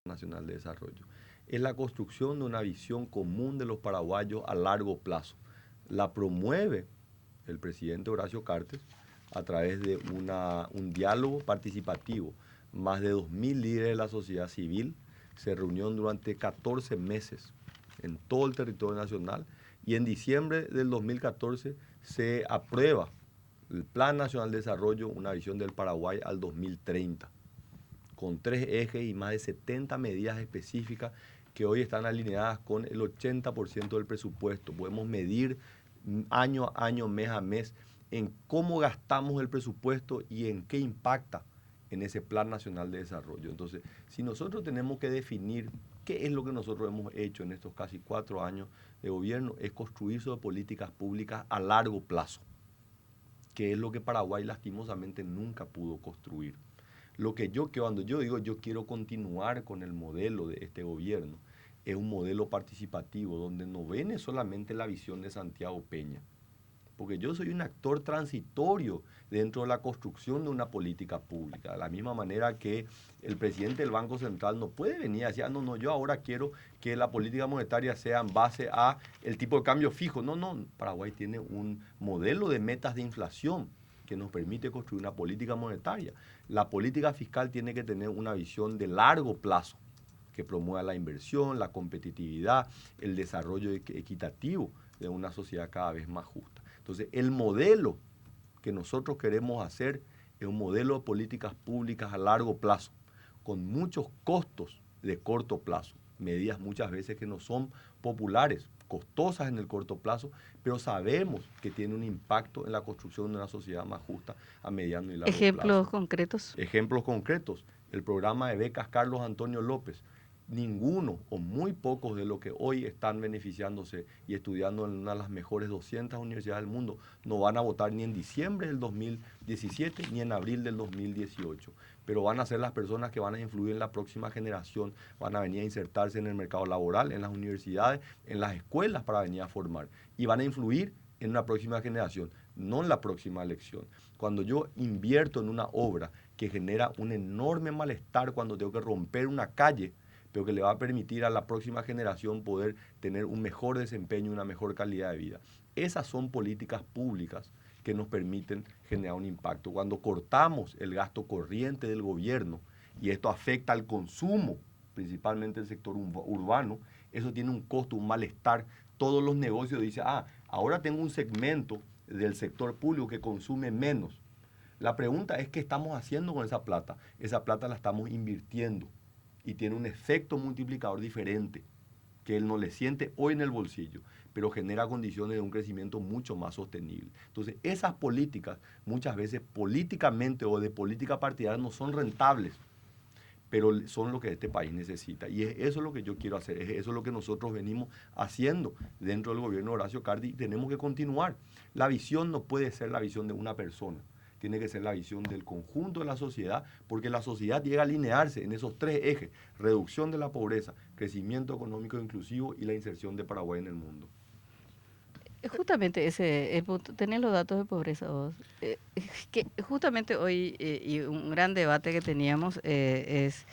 Nacional de Desarrollo. Es la construcción de una visión común de los paraguayos a largo plazo. La promueve el presidente Horacio Cartes a través de un diálogo participativo. Más de 2.000 líderes de la sociedad civil se reunieron durante 14 meses en todo el territorio nacional y en diciembre del 2014 se aprueba el Plan Nacional de Desarrollo, una visión del Paraguay al 2030, con 3 ejes y más de 70 medidas específicas que hoy están alineadas con el 80% del presupuesto. Podemos medir año a año, mes a mes, en cómo gastamos el presupuesto y en qué impacta en ese Plan Nacional de Desarrollo. Entonces, si nosotros tenemos que definir qué es lo que nosotros hemos hecho en estos casi 4 años de gobierno, es construir sobre políticas públicas a largo plazo, que es lo que Paraguay lastimosamente nunca pudo construir. Lo que cuando yo digo yo quiero continuar con el modelo de este gobierno, es un modelo participativo donde no ven solamente la visión de Santiago Peña, porque yo soy un actor transitorio dentro de la construcción de una política pública. De la misma manera que el presidente del Banco Central no puede venir y decir, no, no, yo ahora quiero que la política monetaria sea en base a el tipo de cambio fijo. No, no, Paraguay tiene un modelo de metas de inflación que nos permite construir una política monetaria. La política fiscal tiene que tener una visión de largo plazo que promueva la inversión, la competitividad, el desarrollo equitativo de una sociedad cada vez más justa. Entonces, el modelo que nosotros queremos hacer es un modelo de políticas públicas a largo plazo, con muchos costos de corto plazo, medidas muchas veces que no son populares, costosas en el corto plazo, pero sabemos que tiene un impacto en la construcción de una sociedad más justa a mediano y largo Ejemplos plazo. concretos. Ejemplos concretos, el programa de becas Carlos Antonio López. Ninguno o muy pocos de los que hoy están beneficiándose y estudiando en una de las mejores 200 universidades del mundo no van a votar ni en diciembre del 2017 ni en abril del 2018, pero van a ser las personas que van a influir en la próxima generación, van a venir a insertarse en el mercado laboral, en las universidades, en las escuelas para venir a formar y van a influir en una próxima generación, no en la próxima elección. Cuando yo invierto en una obra que genera un enorme malestar cuando tengo que romper una calle, pero que le va a permitir a la próxima generación poder tener un mejor desempeño, una mejor calidad de vida. Esas son políticas públicas que nos permiten generar un impacto. Cuando cortamos el gasto corriente del gobierno, y esto afecta al consumo, principalmente el sector urbano, eso tiene un costo, un malestar. Todos los negocios dicen, ahora tengo un segmento del sector público que consume menos. La pregunta es qué estamos haciendo con esa plata. Esa plata la estamos invirtiendo y tiene un efecto multiplicador diferente que él no le siente hoy en el bolsillo, pero genera condiciones de un crecimiento mucho más sostenible. Entonces, esas políticas, muchas veces políticamente o de política partidaria, no son rentables, pero son lo que este país necesita. Y eso es lo que yo quiero hacer, eso es lo que nosotros venimos haciendo dentro del gobierno de Horacio Cartes y tenemos que continuar. La visión no puede ser la visión de una persona, tiene que ser la visión del conjunto de la sociedad, porque la sociedad llega a alinearse en esos 3 ejes: reducción de la pobreza, crecimiento económico inclusivo y la inserción de Paraguay en el mundo. Justamente ese, el punto, tenés los datos de pobreza vos. Es que justamente hoy, y un gran debate que teníamos es,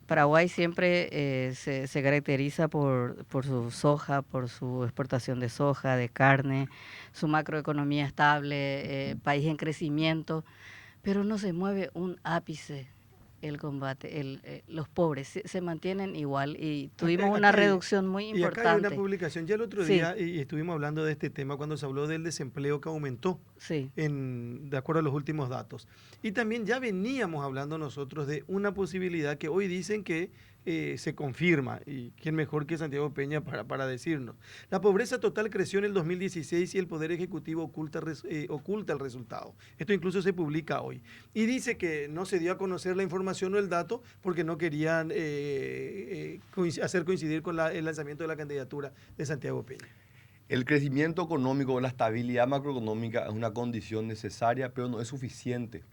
Paraguay siempre se caracteriza por su soja, por su exportación de soja, de carne, su macroeconomía estable, país en crecimiento, pero no se mueve un ápice el combate, los pobres se mantienen igual y tuvimos una reducción muy Y acá hay una importante. publicación, ya el otro Sí, día, y estuvimos hablando de este tema cuando se habló del desempleo que aumentó sí. de acuerdo a los últimos datos. Y también ya veníamos hablando nosotros de una posibilidad que hoy dicen que se confirma, y quién mejor que Santiago Peña para decirnos. La pobreza total creció en el 2016 y el Poder Ejecutivo oculta el resultado. Esto incluso se publica hoy. Y dice que no se dio a conocer la información o el dato porque no querían hacer coincidir con el lanzamiento de la candidatura de Santiago Peña. El crecimiento económico, la estabilidad macroeconómica es una condición necesaria, pero no es suficiente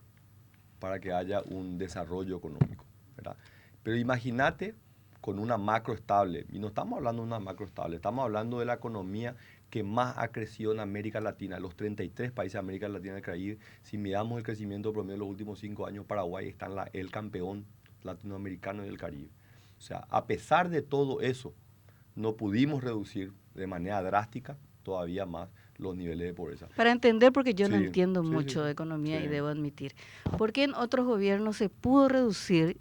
para que haya un desarrollo económico, ¿verdad? Pero imagínate con una macro estable, y no estamos hablando de una macro estable, estamos hablando de la economía que más ha crecido en América Latina. Los 33 países de América Latina han crecido. Si miramos el crecimiento promedio de los últimos 5 años, Paraguay está el campeón latinoamericano y del Caribe. O sea, a pesar de todo eso, no pudimos reducir de manera drástica todavía más los niveles de pobreza. Para entender, porque yo no Sí, entiendo sí, mucho sí, de economía y sí. debo admitir, ¿por qué en otros gobiernos se pudo reducir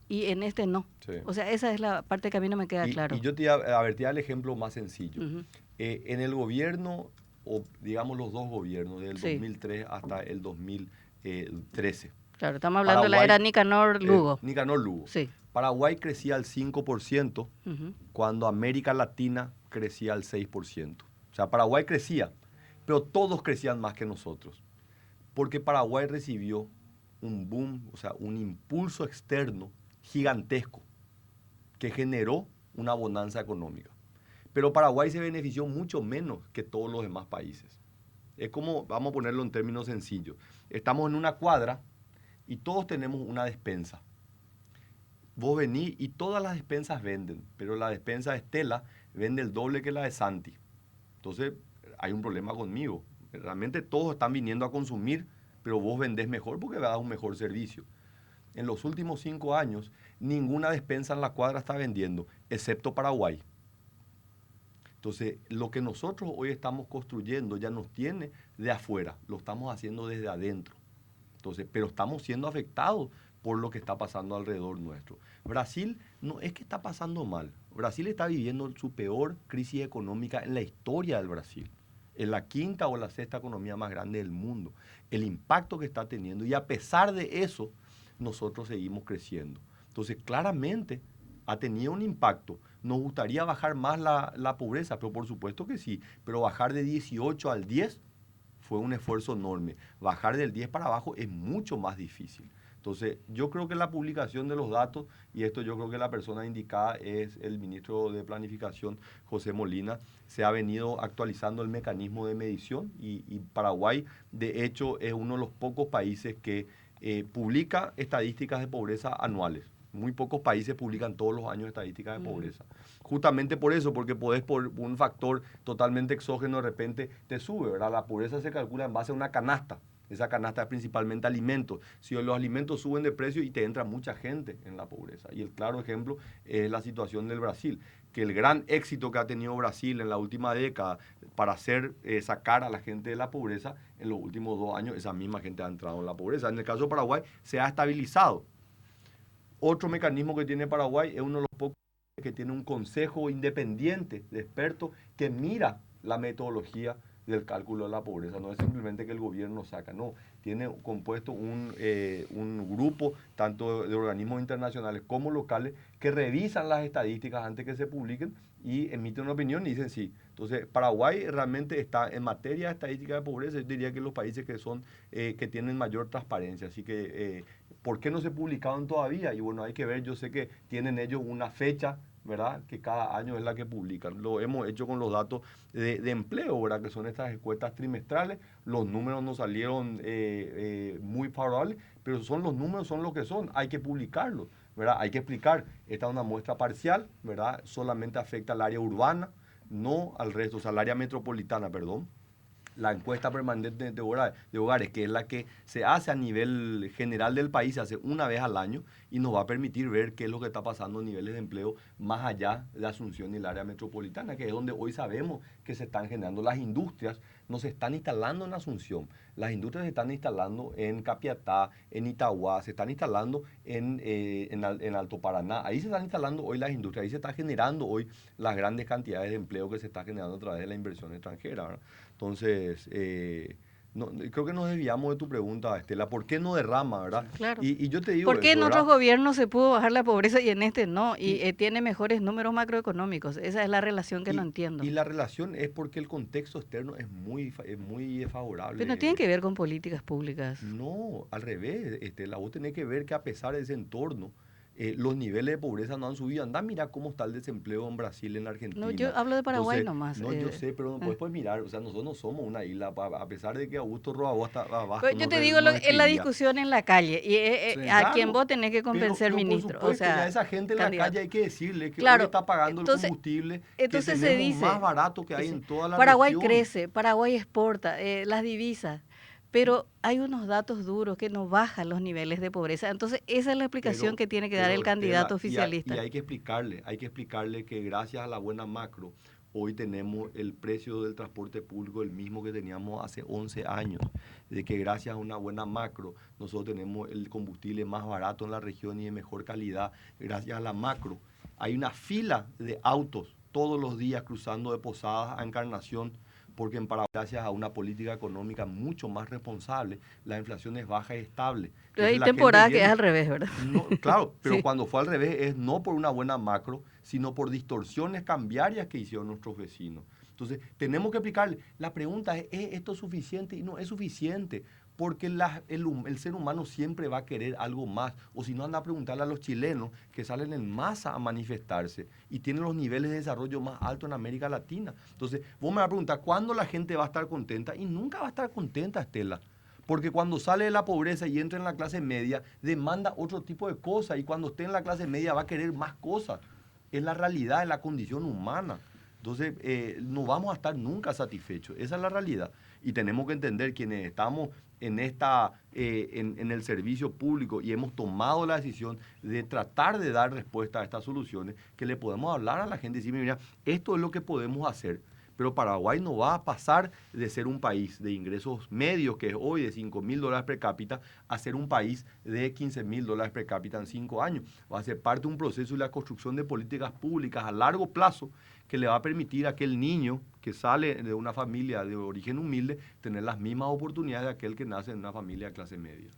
y en este no? Sí. O sea, esa es la parte que a mí no me queda claro. Y yo te iba a ver, te iba a dar el ejemplo más sencillo. Ujú. En el gobierno, o digamos los dos gobiernos, del Sí. 2003 hasta el 2013, Claro, estamos hablando de la era Nicanor Lugo. Nicanor Lugo. Sí. Paraguay crecía al 5%, Ujú. cuando América Latina crecía al 6%. O sea, Paraguay crecía, pero todos crecían más que nosotros. Porque Paraguay recibió un boom, o sea, un impulso externo gigantesco que generó una bonanza económica. Pero Paraguay se benefició mucho menos que todos los demás países. Es como, vamos a ponerlo en términos sencillos, estamos en una cuadra y todos tenemos una despensa. Vos venís y todas las despensas venden, pero la despensa de Estela vende el doble que la de Santi. Entonces, hay un problema conmigo. Realmente todos están viniendo a consumir, pero vos vendés mejor porque das un mejor servicio. En los últimos 5 años, ninguna despensa en la cuadra está vendiendo, excepto Paraguay. Entonces, lo que nosotros hoy estamos construyendo ya nos tiene de afuera, lo estamos haciendo desde adentro. Entonces, pero estamos siendo afectados por lo que está pasando alrededor nuestro. Brasil no es que está pasando mal. Brasil está viviendo su peor crisis económica en la historia del Brasil. Es la quinta o la sexta economía más grande del mundo. El impacto que está teniendo, y a pesar de eso, nosotros seguimos creciendo. Entonces, claramente ha tenido un impacto. Nos gustaría bajar más la pobreza, pero por supuesto que sí. Pero bajar de 18 al 10 fue un esfuerzo enorme. Bajar del 10 para abajo es mucho más difícil. Entonces, yo creo que la publicación de los datos, y esto yo creo que la persona indicada es el ministro de Planificación, José Molina, se ha venido actualizando el mecanismo de medición y Paraguay, de hecho, es uno de los pocos países que publica estadísticas de pobreza anuales. Muy pocos países publican todos los años estadísticas de pobreza. Justamente por eso, porque podés por un factor totalmente exógeno de repente te sube, ¿verdad? La pobreza se calcula en base a una canasta. Esa canasta es principalmente alimentos. Si los alimentos suben de precio y te entra mucha gente en la pobreza. Y el claro ejemplo es la situación del Brasil, que el gran éxito que ha tenido Brasil en la última década para sacar a la gente de la pobreza, en los últimos 2 años esa misma gente ha entrado en la pobreza. En el caso de Paraguay se ha estabilizado. Otro mecanismo que tiene Paraguay es uno de los pocos que tiene un consejo independiente de expertos que mira la metodología del cálculo de la pobreza. No es simplemente que el gobierno saca, no. Tiene compuesto un grupo tanto de organismos internacionales como locales que revisan las estadísticas antes que se publiquen y emiten una opinión y dicen sí. Entonces, Paraguay realmente está en materia de estadística de pobreza, yo diría que los países que tienen mayor transparencia. Así que, ¿por qué no se publicaron todavía? Y bueno, hay que ver, yo sé que tienen ellos una fecha, ¿verdad? Que cada año es la que publican. Lo hemos hecho con los datos de empleo, ¿verdad? Que son estas encuestas trimestrales. Los números nos salieron muy favorables, pero los números son lo que son. Hay que publicarlos, ¿verdad? Hay que explicar. Esta es una muestra parcial, ¿verdad? Solamente afecta al área urbana, no al resto, o sea, al área metropolitana, perdón. La encuesta permanente de hogares, que es la que se hace a nivel general del país, se hace una vez al año y nos va a permitir ver qué es lo que está pasando en niveles de empleo más allá de Asunción y el área metropolitana, que es donde hoy sabemos que se están generando. Las industrias no se están instalando en Asunción, las industrias se están instalando en Capiatá, en Itagua, se están instalando en Alto Paraná. Ahí se están instalando hoy las industrias, ahí se está generando hoy las grandes cantidades de empleo que se está generando a través de la inversión extranjera, ¿verdad? Entonces, creo que nos desviamos de tu pregunta, Estela. ¿Por qué no derrama, verdad? Claro. Y yo te digo ¿Por qué eso, en ¿verdad? otros gobiernos se pudo bajar la pobreza y en este no? Y tiene mejores números macroeconómicos. Esa es la relación que no entiendo. Y la relación es porque el contexto externo es muy favorable. Pero no tiene que ver con políticas públicas. No, al revés, Estela. Vos tenés que ver que a pesar de ese entorno, los niveles de pobreza no han subido. Andá, mira cómo está el desempleo en Brasil, en Argentina. No, yo hablo de Paraguay Entonces, nomás. No, yo sé, pero no puedes mirar. O sea, nosotros no somos una isla, a pesar de que Augusto Roa está abajo. Yo te digo, en la discusión en la calle, y a quien vos tenés que convencer, pero ministro. Por supuesto, o sea, a esa gente en candidato. la calle hay que decirle que Claro, hoy está pagando entonces, el combustible, entonces que se tenemos dice, más barato que hay en toda la Paraguay región. crece, Paraguay exporta, las divisas. pero hay unos datos duros que no bajan los niveles de pobreza. Entonces, esa es la explicación que tiene que dar el candidato oficialista. Y hay que explicarle que gracias a la buena macro, hoy tenemos el precio del transporte público el mismo que teníamos hace 11 años, de que gracias a una buena macro nosotros tenemos el combustible más barato en la región y de mejor calidad. Gracias a la macro hay una fila de autos todos los días cruzando de Posadas a Encarnación, porque en Paraguay, gracias a una política económica mucho más responsable, la inflación es baja y estable. Pero hay temporadas que es al revés, ¿verdad? No, claro, pero Sí. cuando fue al revés es no por una buena macro, sino por distorsiones cambiarias que hicieron nuestros vecinos. Entonces, tenemos que explicarle. La pregunta ¿es esto suficiente? Y no es suficiente, porque el ser humano siempre va a querer algo más. O si no, anda a preguntarle a los chilenos que salen en masa a manifestarse y tienen los niveles de desarrollo más altos en América Latina. Entonces, vos me vas a preguntar, ¿cuándo la gente va a estar contenta? Y nunca va a estar contenta, Estela. Porque cuando sale de la pobreza y entra en la clase media, demanda otro tipo de cosas. Y cuando esté en la clase media va a querer más cosas. Es la realidad, es la condición humana. Entonces, no vamos a estar nunca satisfechos. Esa es la realidad. Y tenemos que entender quienes estamos en el servicio público y hemos tomado la decisión de tratar de dar respuesta a estas soluciones, que le podemos hablar a la gente y decir, mira, esto es lo que podemos hacer. Pero Paraguay no va a pasar de ser un país de ingresos medios, que es hoy de $5.000 per cápita, a ser un país de $15.000 per cápita en 5 años. Va a ser parte de un proceso y la construcción de políticas públicas a largo plazo que le va a permitir a aquel niño que sale de una familia de origen humilde tener las mismas oportunidades de aquel que nace en una familia de clase media.